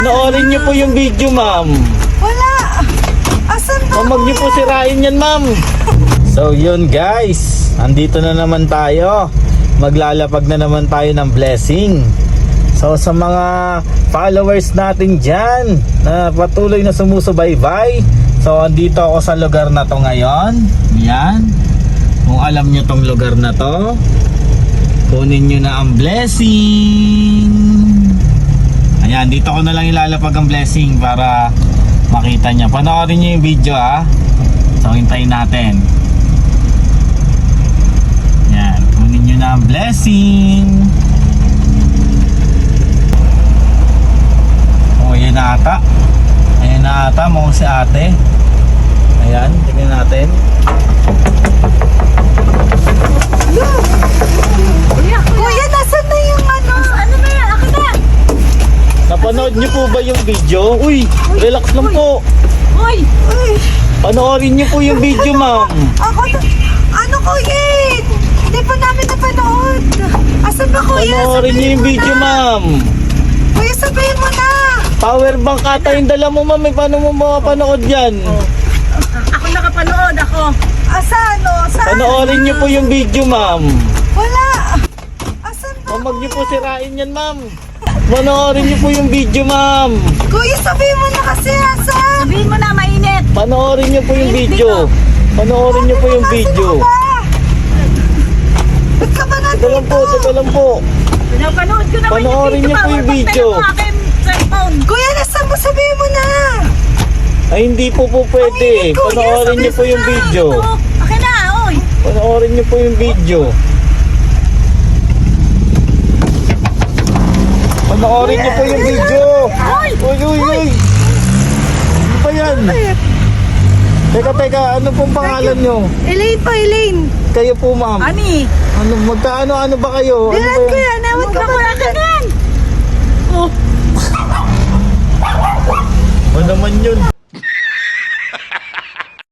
Panoorin niyo po yung video, ma'am. Wala. Asan ba? Huwag niyo po sirain yan, ma'am. So yun guys, andito na naman tayo. Maglalapag na naman tayo ng blessing. So sa mga followers natin dyan na patuloy na sumusubaybay, so andito ako sa lugar na to ngayon. Yan. Kung alam nyo tong lugar na to, kunin nyo na ang blessing. Ayan, dito ko na lang ilalapag ang blessing para makita nyo. Panoorin nyo yung video ha. So hintayin natin. Yan, kunin nyo na ang blessing. Oh, yan na ata. Ayan na ata, mo si ate. Ayan, tingnan natin. Kuya, nasan na yung ano? Ano ba yan? Akin na! Napanood niyo po ba yung video? Uy, relax lang po. Uy! Uy! Panoorin niyo po yung video, ma'am. Ako na... Ano kuya? Hindi pa namin napanood. Asan ba kuya? Panoorin niyo yung video, ma'am. Kuya, sabihin mo na! Power bank ata yung dala mo, ma'am. Eh, paano mo mapanood yan? Ako nakapanood ako. Asan o? Saan? Panoorin niyo po yung video, ma'am. Wala! Asan ba? Huwag niyo po sirain yan, ma'am. Panoorin niyo po yung video, ma'am. Kuya, sabihin mo na kasi asan? Sabihin mo na, mainit. Panoorin niyo po yung video. Panoorin niyo po yung video. Ba't ka ba Teka nandito? lang po, teka lang po. Pinapanood ko naman Panoorin niyo po yung video. Kuya, nasan mo? Sabihin mo na! Ay, hindi po pwede. Kuya, Panoorin niyo po yung video. Akin na, oy! Panoorin niyo po yung video. Panoorin niyo po yung video. Uy, uy, uy. Ano ba yan? Teka, ano pong pangalan niyo? Elaine po, Elaine. Kayo po, ma'am. Ani? Ano, ano ba kayo? Ano Bilan ba ko yan? yan. Nawag ka ba natin? Ano naman yun?